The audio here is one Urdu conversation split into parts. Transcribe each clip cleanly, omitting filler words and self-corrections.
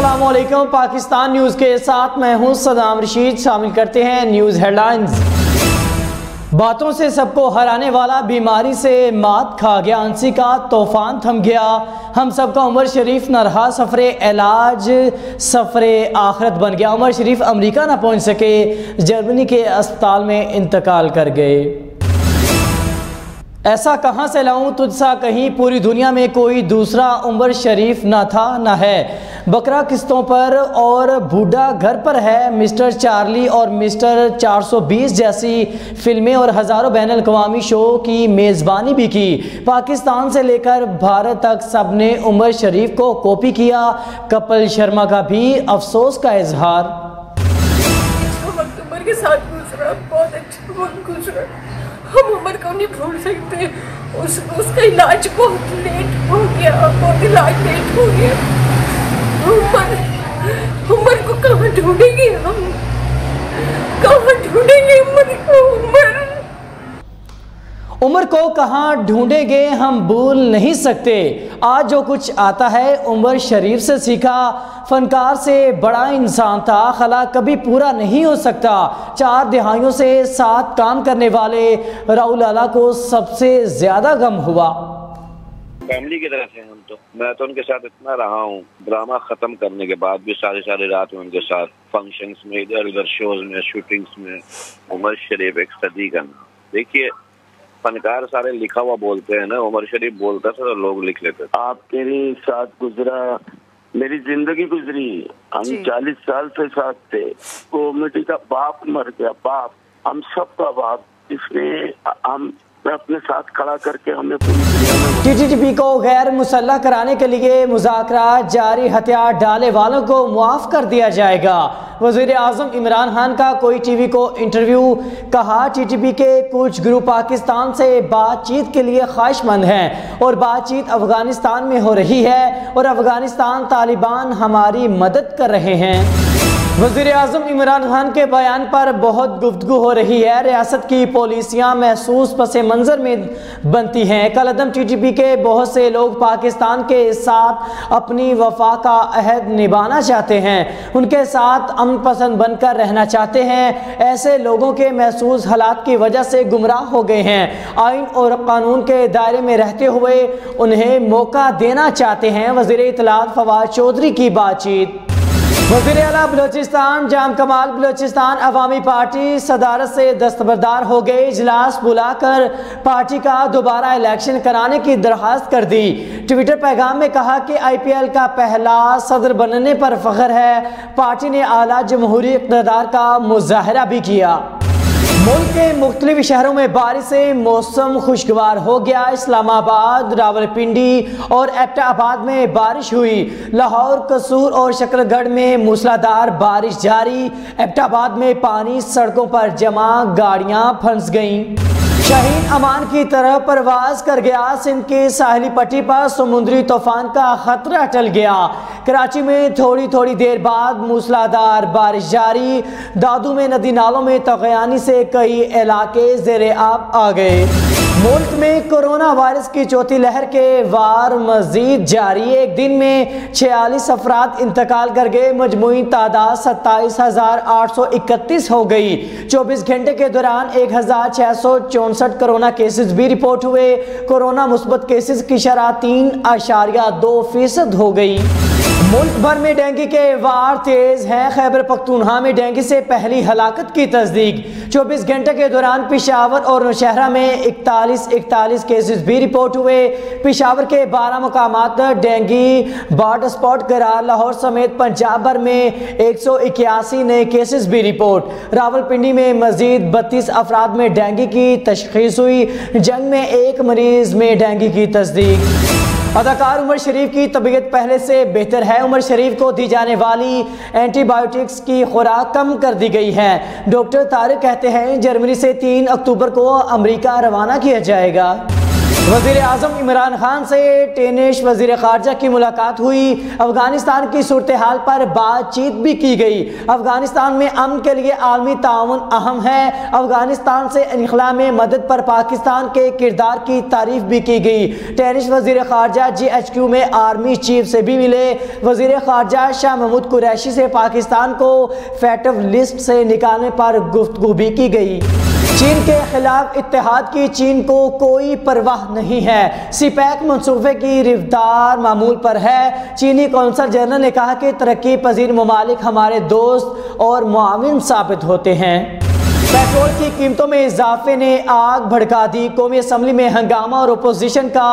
السلام علیکم، پاکستان نیوز کے ساتھ میں ہوں صدام رشید۔ شامل کرتے ہیں نیوز ہیڈ لائنز۔ باتوں سے سب کو ہرانے والا بیماری سے مات کھا گیا، انسی کا طوفان تھم گیا، ہم سب کا عمر شریف نہ رہا، سفر علاج سفر آخرت بن گیا۔ عمر شریف امریکہ نہ پہنچ سکے، جرمنی کے اسپتال میں انتقال کر گئے۔ ایسا کہاں سے لاؤں تجھ سا کہیں، پوری دنیا میں کوئی دوسرا عمر شریف نہ تھا نہ ہے، بکرا قسطوں پر اور بوڑھا گھر پر ہے، مسٹر چارلی اور مسٹر 420 جیسی فلمیں اور ہزاروں بین الاقوامی شو کی میزبانی بھی کی۔ پاکستان سے لے کر بھارت تک سب نے عمر شریف کو کاپی کیا، کپل شرما کا بھی افسوس کا اظہار۔ وقت عمر کے ساتھ گزرا، بہت اچھا وقت گزرا، ہم عمر کو نہیں بھول سکتے۔ اس کا علاج بہت لیٹ ہو گیا، بہت علاج لیٹ ہو گیا۔ عمر کو کہاں ڈھونڈیں گے ہم، کہاں ڈھونڈیں گے عمر کو؟ عمر کو کہاں ڈھونڈیں گے، ہم بھول نہیں سکتے۔ آج جو کچھ آتا ہے عمر شریف سے سیکھا، فنکار سے بڑا انسان تھا، خلا کبھی پورا نہیں ہو سکتا۔ 4 دہائیوں سے ساتھ کام کرنے والے راؤل لالا کو سب سے زیادہ غم ہوا۔ فیملی کی طرف سے میں تو ان کے ساتھ اتنا رہا ہوں، ڈرامہ ختم کرنے کے بعد بھی ساری رات میں ان کے ساتھ فنکشنز میں، ادھر ادھر شوز میں، شوٹنگز میں۔ عمر شریف ایک صدی کا نام۔ دیکھیے فنکار سارے لکھا ہوا بولتے ہیں نا، عمر شریف بولتا تھا تو لوگ لکھ لیتے تھے۔ آپ میرے ساتھ گزرا، میری زندگی گزری، ہم 40 سال سے ساتھ تھے۔ کمیٹی کا باپ مر گیا، باپ، ہم سب کا باپ، اس نے ہم اپنے ساتھ کھڑا کر کے ہمیں پوری دنیا میں ٹی ٹی پی کو غیر مسلح کرانے کے لیے مذاکرات جاری، ہتھیار ڈالے والوں کو معاف کر دیا جائے گا۔ وزیر اعظم عمران خان کا کوئی ٹی وی کو انٹرویو، کہا ٹی ٹی پی کے کچھ گروپ پاکستان سے بات چیت کے لیے خواہش مند ہیں اور بات چیت افغانستان میں ہو رہی ہے اور افغانستان طالبان ہماری مدد کر رہے ہیں۔ وزیر اعظم عمران خان کے بیان پر بہت گفتگو ہو رہی ہے، ریاست کی پالیسیاں محسوس پس منظر میں بنتی ہیں۔ کالعدم ٹی ٹی پی کے بہت سے لوگ پاکستان کے ساتھ اپنی وفا کا عہد نبھانا چاہتے ہیں، ان کے ساتھ امن پسند بن کر رہنا چاہتے ہیں۔ ایسے لوگوں کے محسوس حالات کی وجہ سے گمراہ ہو گئے ہیں، آئین اور قانون کے دائرے میں رہتے ہوئے انہیں موقع دینا چاہتے ہیں۔ وزیر اطلاعات فواد چودھری کی بات چیت۔ وزیر اعلیٰ بلوچستان جام کمال بلوچستان عوامی پارٹی صدارت سے دستبردار ہو گئے، اجلاس بلا کر پارٹی کا دوبارہ الیکشن کرانے کی درخواست کر دی۔ ٹویٹر پیغام میں کہا کہ آئی پی ایل کا پہلا صدر بننے پر فخر ہے، پارٹی نے اعلیٰ جمہوری اقتدار کا مظاہرہ بھی کیا۔ ملک کے مختلف شہروں میں بارش سے موسم خوشگوار ہو گیا، اسلام آباد، راولپنڈی اور ایبٹ آباد میں بارش ہوئی، لاہور، قصور اور شکر گڑھ میں موسلادھار بارش جاری، ایبٹ آباد میں پانی سڑکوں پر جمع، گاڑیاں پھنس گئیں۔ شاہین امان کی طرف پرواز کر گیا، سندھ کی ساحلی پٹی پر سمندری طوفان کا خطرہ ٹل گیا، کراچی میں تھوڑی دیر بعد موسلادھار بارش جاری، دادو میں ندی نالوں میں طغیانی سے کئی علاقے زیر آب آ گئے۔ ملک میں کورونا وائرس کی چوتھی لہر کے وار مزید جاری، ایک دن میں 46 افراد انتقال کر گئے، مجموعی تعداد 27,831 ہو گئی۔ 24 گھنٹے کے دوران 1,664 کورونا کیسز بھی رپورٹ ہوئے، کورونا مثبت کیسز کی شرح 3.2% ہو گئی۔ ملک بھر میں ڈینگی کے وار تیز ہیں، خیبر پختونخوا میں ڈینگی سے پہلی ہلاکت کی تصدیق، 24 گھنٹے کے دوران پشاور اور نوشہرہ میں 41 کیسز بھی رپورٹ ہوئے، پشاور کے 12 مقامات ڈینگی باٹ اسپاٹ قرار، لاہور سمیت پنجاب بھر میں 181 نئے کیسز بھی رپورٹ، راولپنڈی میں مزید 32 افراد میں ڈینگی کی تشخیص ہوئی، جنگ میں 1 مریض میں ڈینگی کی تصدیق۔ اداکار عمر شریف کی طبیعت پہلے سے بہتر ہے، عمر شریف کو دی جانے والی اینٹی بائیوٹکس کی خوراک کم کر دی گئی ہے، ڈاکٹر طارق کہتے ہیں جرمنی سے 3 اکتوبر کو امریکہ روانہ کیا جائے گا۔ وزیر اعظم عمران خان سے ڈینش وزیر خارجہ کی ملاقات ہوئی، افغانستان کی صورتحال پر بات چیت بھی کی گئی۔ افغانستان میں امن کے لیے عالمی تعاون اہم ہے۔ افغانستان سے انخلا میں مدد پر پاکستان کے کردار کی تعریف بھی کی گئی۔ ڈینش وزیر خارجہ GHQ میں آرمی چیف سے بھی ملے۔ وزیر خارجہ شاہ محمود قریشی سے پاکستان کو فیٹو لسٹ سے نکالنے پر گفتگو بھی کی گئی۔ چین کے خلاف اتحاد کی چین کو کوئی پرواہ نہیں ہے، سی پیک منصوبے کی رفتار معمول پر ہے۔ چینی قونصل جنرل نے کہا کہ ترقی پذیر ممالک ہمارے دوست اور معاون ثابت ہوتے ہیں۔ پیٹرول کی قیمتوں میں اضافے نے آگ بھڑکا دی، قومی اسمبلی میں ہنگامہ اور اپوزیشن کا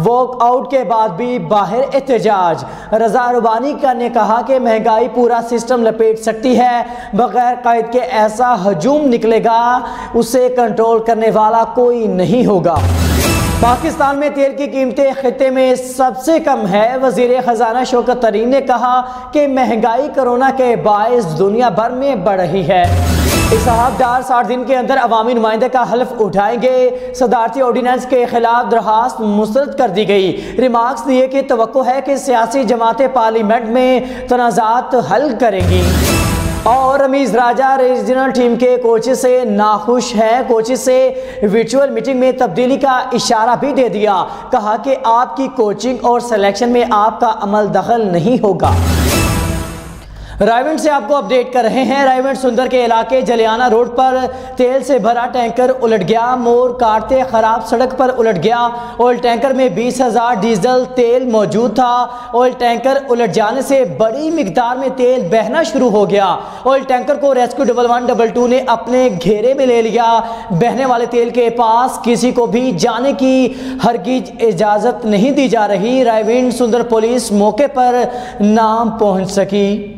واک آؤٹ کے بعد بھی باہر احتجاج۔ رضا ربانی نے کہا کہ مہنگائی پورا سسٹم لپیٹ سکتی ہے، بغیر قید کے ایسا ہجوم نکلے گا اسے کنٹرول کرنے والا کوئی نہیں ہوگا۔ پاکستان میں تیل کی قیمتیں خطے میں سب سے کم ہے، وزیر خزانہ شوکت طرین نے کہا کہ مہنگائی کورونا کے باعث دنیا بھر میں بڑھ رہی ہے۔ اسحاق ڈار 60 دن کے اندر عوامی نمائندے کا حلف اٹھائیں گے، صدارتی آرڈیننس کے خلاف درخواست مسترد کر دی گئی۔ ریمارکس دیے کہ توقع ہے کہ سیاسی جماعتیں پارلیمنٹ میں تنازعات حل کریں گی۔ اور رمیز راجہ ریجنل ٹیم کے کوچز سے ناخوش ہیں، کوچز سے ورچوئل میٹنگ میں تبدیلی کا اشارہ بھی دے دیا، کہا کہ آپ کی کوچنگ اور سلیکشن میں آپ کا عمل دخل نہیں ہوگا۔ رائیونڈ سے آپ کو اپڈیٹ کر رہے ہیں۔ رائیونڈ سندر کے علاقے جلیانہ روڈ پر تیل سے بھرا ٹینکر الٹ گیا، مور کاٹتے خراب سڑک پر الٹ گیا۔ آئل ٹینکر میں 20,000 ڈیزل تیل موجود تھا۔ آئل ٹینکر الٹ جانے سے بڑی مقدار میں تیل بہنا شروع ہو گیا۔ آئل ٹینکر کو ریسکیو 1122 نے اپنے گھیرے میں لے لیا۔ بہنے والے تیل کے پاس کسی کو بھی جانے کی ہرگز اجازت نہیں دی جا رہی۔ رائیونڈ سندر پولیس موقع پر نہ پہنچ سکی۔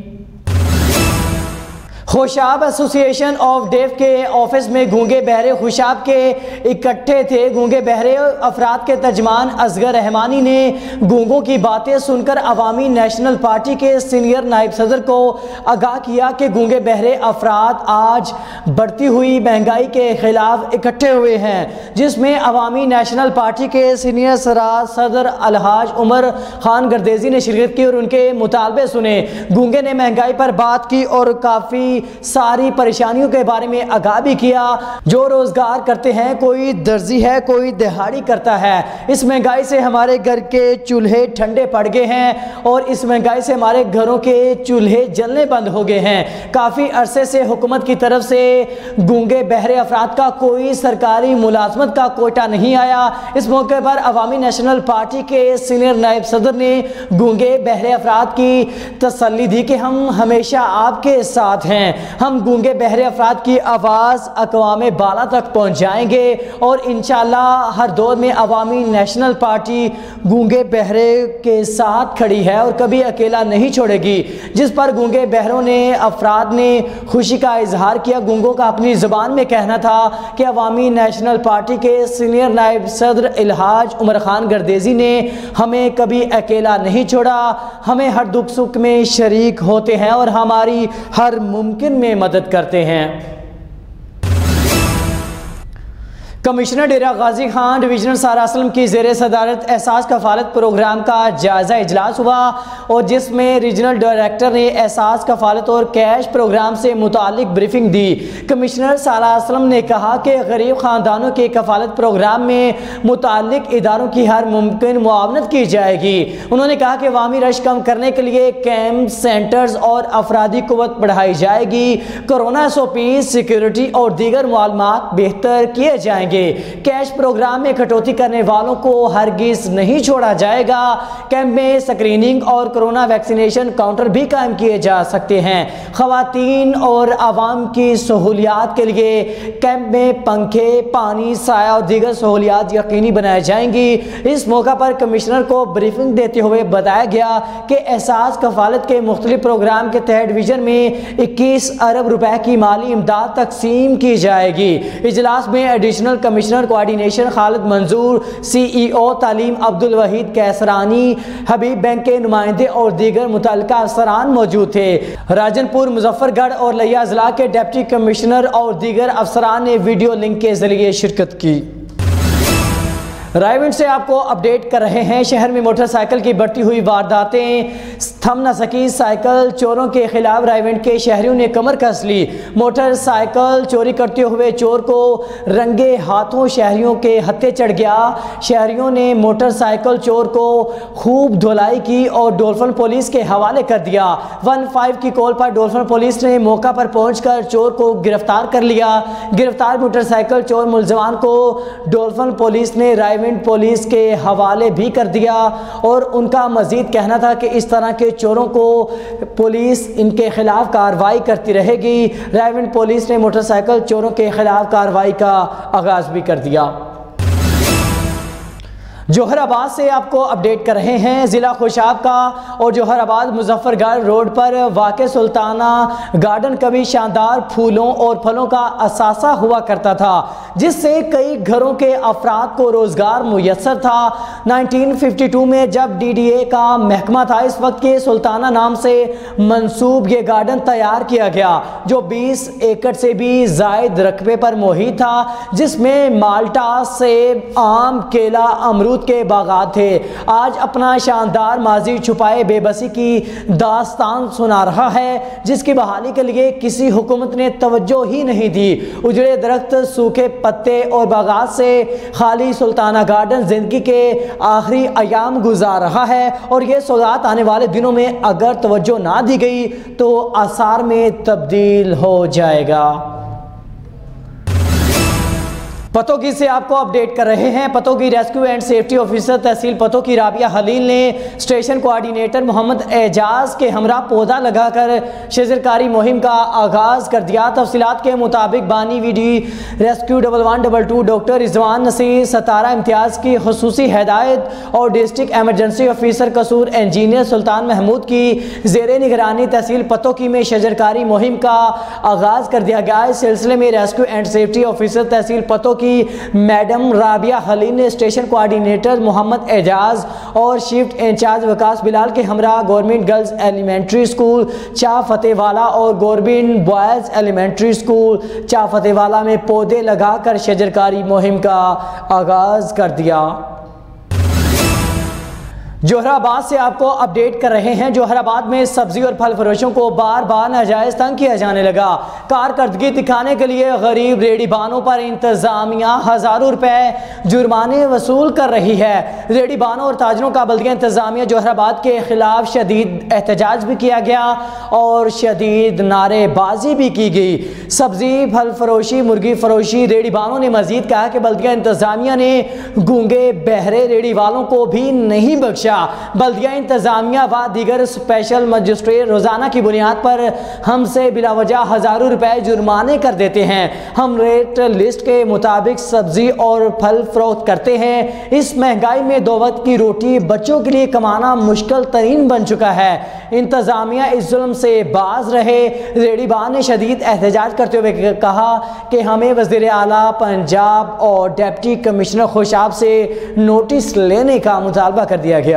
خوشاب ایسوسی ایشن آف ڈیف کے آفس میں گونگے بہرے خوشاب کے اکٹھے تھے۔ گونگے بہرے افراد کے ترجمان اصغر رحمانی نے گونگوں کی باتیں سن کر عوامی نیشنل پارٹی کے سینئر نائب صدر کو آگاہ کیا کہ گونگے بہرے افراد آج بڑھتی ہوئی مہنگائی کے خلاف اکٹھے ہوئے ہیں، جس میں عوامی نیشنل پارٹی کے سینئر صدر الحاج عمر خان گردیزی نے شرکت کی اور ان کے مطالبے سنے۔ گونگے نے مہنگائی پر بات کی اور کافی ساری پریشانیوں کے بارے میں آگاہ بھی کیا۔ جو روزگار کرتے ہیں، کوئی درزی ہے، کوئی دہاڑی کرتا ہے، اس مہنگائی سے ہمارے گھر کے چولہے ٹھنڈے پڑ گئے ہیں اور اس مہنگائی سے ہمارے گھروں کے چولہے جلنے بند ہو گئے ہیں۔ کافی عرصے سے حکومت کی طرف سے گونگے بہرے افراد کا کوئی سرکاری ملازمت کا کوٹا نہیں آیا۔ اس موقع پر عوامی نیشنل پارٹی کے سینئر نائب صدر نے گونگے بہرے افراد کی تسلی دی کہ ہم ہمیشہ آپ کے ساتھ ہیں۔ ہم گونگے بہرے افراد کی آواز اقوام بالا تک پہنچائیں گے اور انشاءاللہ ہر دور میں عوامی نیشنل پارٹی گونگے بہرے کے ساتھ کھڑی ہے اور کبھی اکیلا نہیں چھوڑے گی۔ جس پر گونگے بہروں نے افراد نے خوشی کا اظہار کیا۔ گونگوں کا اپنی زبان میں کہنا تھا کہ عوامی نیشنل پارٹی کے سینئر نائب صدر الحاج عمر خان گردیزی نے ہمیں کبھی اکیلا نہیں چھوڑا، ہمیں ہر دکھ سکھ میں شریک ہوتے ہیں اور ہماری ہر ممکن میں مدد کرتے ہیں۔ کمشنر ڈیرہ غازی خان ڈویژنل سارا اسلم کی زیر صدارت احساس کفالت پروگرام کا جائزہ اجلاس ہوا اور جس میں ریجنل ڈائریکٹر نے احساس کفالت اور کیش پروگرام سے متعلق بریفنگ دی۔ کمشنر سارا اسلم نے کہا کہ غریب خاندانوں کے کفالت پروگرام میں متعلق اداروں کی ہر ممکن معاونت کی جائے گی۔ انہوں نے کہا کہ عوامی رش کم کرنے کے لیے کیمپ سینٹرز اور افرادی قوت بڑھائی جائے گی۔ کورونا SOP سیکیورٹی اور دیگر معلومات بہتر کیے جائیں گے۔ کیش پروگرام میں کٹوتی کرنے والوں کو ہرگز نہیں چھوڑا جائے گا۔ کیمپ میں سکریننگ اور کورونا ویکسینیشن کاؤنٹر بھی قائم کیے جا سکتے ہیں۔ خواتین اور عوام کی سہولیات کے لیے کیمپ میں پنکھے، پانی، سایہ اور دیگر سہولیات یقینی بنائی جائیں گی۔ اس موقع پر کمشنر کو بریفنگ دیتے ہوئے بتایا گیا کہ احساس کفالت کے مختلف پروگرام کے تحت ڈویژن میں 21 ارب روپے کی مالی امداد تقسیم کی جائے گی۔ اجلاس میں ایڈیشنل کمشنر کوآرڈینیشن خالد منظور، CEO تعلیم عبدالوحید کیسرانی، حبیب بینک کے نمائندے اور دیگر متعلقہ افسران موجود تھے۔ راجن پور، مظفر گڑھ اور لیا اضلاع کے ڈپٹی کمشنر اور دیگر افسران نے ویڈیو لنک کے ذریعے شرکت کی۔ رائیونڈ سے آپ کو اپڈیٹ کر رہے ہیں۔ شہر میں موٹر سائیکل کی بڑھتی ہوئی وارداتیں تھم نہ سکی، سائیکل چوروں کے خلاف رائیونڈ کے شہریوں نے کمر کس لی۔ موٹر سائیکل چوری کرتے ہوئے چور کو رنگے ہاتھوں شہریوں کے ہتھے چڑھ گیا۔ شہریوں نے موٹر سائیکل چور کو خوب دھلائی کی اور ڈولفن پولیس کے حوالے کر دیا۔ 15 کی کال پر ڈولفن پولیس نے موقع پر پہنچ کر چور کو گرفتار کر لیا۔ گرفتار موٹر سائیکل چور ملزمان کو ڈولفن پولیس نے رائیونڈ پولیس کے حوالے بھی کر دیا، اور ان کا مزید کہنا تھا کہ اس طرح کے چوروں کو پولیس ان کے خلاف کارروائی کرتی رہے گی۔ رائیونڈ پولیس نے موٹر سائیکل چوروں کے خلاف کارروائی کا آغاز بھی کر دیا۔ جوہر آباد سے آپ کو اپڈیٹ کر رہے ہیں۔ ضلع خوشاب کا اور جوہر آباد مظفر گڑھ روڈ پر واقع سلطانہ گارڈن کبھی شاندار پھولوں اور پھلوں کا اثاثہ ہوا کرتا تھا، جس سے کئی گھروں کے افراد کو روزگار میسر تھا۔ 1952 میں جب DDA کا محکمہ تھا، اس وقت کے سلطانہ نام سے منسوب یہ گارڈن تیار کیا گیا، جو 20 ایکڑ سے بھی زائد رقبے پر محیط تھا، جس میں مالٹا، سیب، آم، کیلا، امرود کے باغات تھے۔ آج اپنا شاندار ماضی چھپائے بے بسی کی داستان سنا رہا ہے، جس کی بحالی کے لیے کسی حکومت نے توجہ ہی نہیں دی۔ اجڑے درخت، سوکھے پتے اور باغات سے خالی سلطانہ گارڈن زندگی کے آخری ایام گزار رہا ہے، اور یہ سوغات آنے والے دنوں میں اگر توجہ نہ دی گئی تو آثار میں تبدیل ہو جائے گا۔ پتوکی سے آپ کو اپڈیٹ کر رہے ہیں۔ Pattoki rescue and safety officer تحصیل پتوکی رابعہ حلیل نے اسٹیشن کوآرڈینیٹر محمد اعجاز کے ہمراہ پودا لگا کر شجرکاری مہم کا آغاز کر دیا۔ تفصیلات کے مطابق بانی وی ڈی ریسکیو 1122 ڈاکٹر رضوان نصیر ستارہ امتیاز کی خصوصی ہدایت اور ڈسٹرکٹ ایمرجنسی آفیسر قصور انجینئر سلطان محمود کی زیر نگرانی تحصیل پتوکی میں شجرکاری مہم کا آغاز کر دیا گیا۔ اس سلسلے میں ریسکیو اینڈ سیفٹی آفیسر تحصیل پتوکی میڈم رابعہ حلیل نے اسٹیشن کوآرڈینیٹر محمد اعجاز اور شفٹ انچارج وکاس بلال کے ہمراہ گورنمنٹ گرلز ایلیمنٹری اسکول چا فتح والا اور گورنمنٹ بوائز ایلیمنٹری اسکول چا فتح والا میں پودے لگا کر شجرکاری مہم کا آغاز کر دیا۔ جوہر آباد سے آپ کو اپڈیٹ کر رہے ہیں۔ جوہر آباد میں سبزی اور پھل فروشوں کو بار بار ناجائز تنگ کیا جانے لگا۔ کارکردگی دکھانے کے لیے غریب ریڑھی بانوں پر انتظامیہ ہزاروں روپے جرمانے وصول کر رہی ہے۔ ریڑھی بانوں اور تاجروں کا بلدیہ انتظامیہ جوہر آباد کے خلاف شدید احتجاج بھی کیا گیا اور شدید نعرے بازی بھی کی گئی۔ سبزی پھل فروشی، مرغی فروشی ریڑھی بانوں نے مزید کہا کہ بلدیہ انتظامیہ نے گونگے بہرے ریڑھی والوں کو بھی نہیں بخشا۔ بلدیہ انتظامیہ و دیگر اسپیشل مجسٹریٹ روزانہ کی بنیاد پر ہم سے بلا وجہ ہزاروں روپے جرمانے کر دیتے ہیں۔ ہم ریٹ لسٹ کے مطابق سبزی اور پھل فروخت کرتے ہیں۔ اس مہنگائی میں 2 وقت کی روٹی بچوں کے لیے کمانا مشکل ترین بن چکا ہے۔ انتظامیہ اس ظلم سے باز رہے۔ ریڑھی بان نے شدید احتجاج کرتے ہوئے کہا کہ ہمیں وزیر اعلیٰ پنجاب اور ڈپٹی کمشنر خوشاب سے نوٹس لینے کا مطالبہ کر دیا گیا۔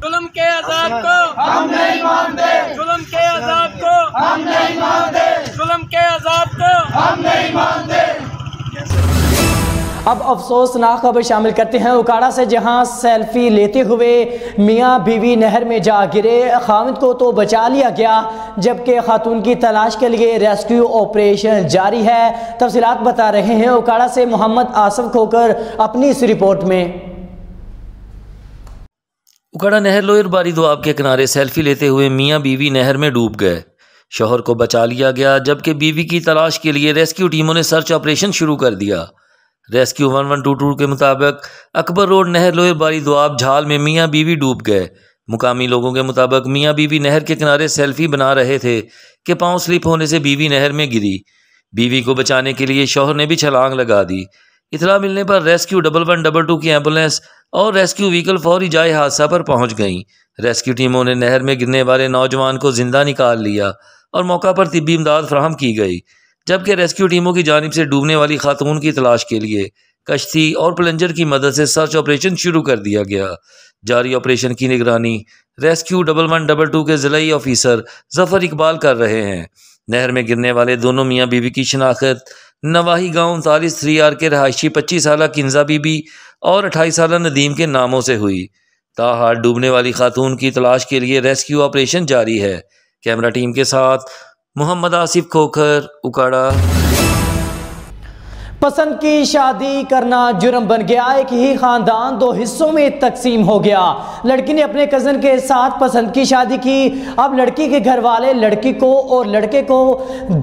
ظلم کے عذاب کو ہم نہیں مانتے، ظلم کے عذاب کو ہم نہیں مانتے، ظلم کے عذاب کو ہم نہیں مانتے۔ اب افسوسناک خبر شامل کرتے ہیں اکاڑا سے، جہاں سیلفی لیتے ہوئے میاں بیوی نہر میں جا گرے۔ خاوند کو تو بچا لیا گیا، جبکہ خاتون کی تلاش کے لیے ریسکیو آپریشن جاری ہے۔ تفصیلات بتا رہے ہیں اکاڑا سے محمد آصف کھوکر اپنی اس رپورٹ میں۔ اکاڑا نہر لوئر باری دواب کے کنارے سیلفی لیتے ہوئے میاں بیوی نہر میں ڈوب گئے۔ شوہر کو بچا لیا گیا، جبکہ بیوی کی تلاش کے لیے ریسکیو ٹیموں نے سرچ آپریشن شروع کر دیا۔ ریسکیو 1122 کے مطابق اکبر روڈ نہر لوئر باری دواب جھال میں میاں بیوی ڈوب گئے۔ مقامی لوگوں کے مطابق میاں بیوی نہر کے کنارے سیلفی بنا رہے تھے کہ پاؤں سلپ ہونے سے بیوی نہر میں گری۔ بیوی کو بچانے کے لیے شوہر نے بھی چھلانگ لگا دی۔ اطلاع ملنے پر ریسکیو 1122 کی ایمبولینس اور ریسکیو وہیکل فوری جائے حادثہ پر پہنچ گئیں۔ ریسکیو ٹیموں نے نہر میں گرنے والے نوجوان کو زندہ نکال لیا اور موقع پر طبی امداد فراہم کی گئی، جبکہ ریسکیو ٹیموں کی جانب سے ڈوبنے والی خاتون کی تلاش کے لیے کشتی اور پلنجر کی مدد سے سرچ آپریشن شروع کر دیا گیا۔ جاری آپریشن کی نگرانی ریسکیو 1122 کے ضلعی آفیسر ظفر اقبال کر رہے ہیں۔ نہر میں گرنے والے دونوں میاں بیوی کی شناخت نواحی گاؤں 39 3R کے رہائشی 25 سالہ کنزا بی بی اور 28 سالہ ندیم کے ناموں سے ہوئی۔ تاحال ڈوبنے والی خاتون کی تلاش کے لیے ریسکیو آپریشن جاری ہے۔ کیمرہ ٹیم کے ساتھ محمد آصف کھوکھر، اکاڑا۔ پسند کی شادی کرنا جرم بن گیا، ایک ہی خاندان دو حصوں میں تقسیم ہو گیا۔ لڑکی نے اپنے کزن کے ساتھ پسند کی شادی کی۔ اب لڑکی کے گھر والے لڑکی کو اور لڑکے کو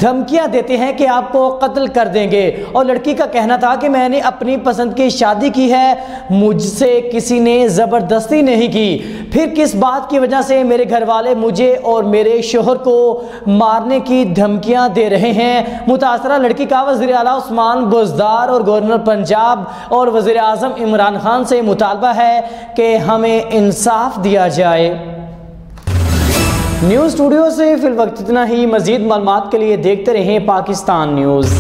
دھمکیاں دیتے ہیں کہ آپ کو قتل کر دیں گے، اور لڑکی کا کہنا تھا کہ میں نے اپنی پسند کی شادی کی ہے، مجھ سے کسی نے زبردستی نہیں کی، پھر کس بات کی وجہ سے میرے گھر والے مجھے اور میرے شوہر کو مارنے کی دھمکیاں دے رہے ہیں۔ متاثرہ لڑکی کا وزیر اعلیٰ عثمان بزدار اور گورنر پنجاب اور وزیر اعظم عمران خان سے مطالبہ ہے کہ ہمیں انصاف دیا جائے۔ نیوز اسٹوڈیو سے فی الوقت اتنا ہی۔ مزید معلومات کے لیے دیکھتے رہیں پاکستان نیوز۔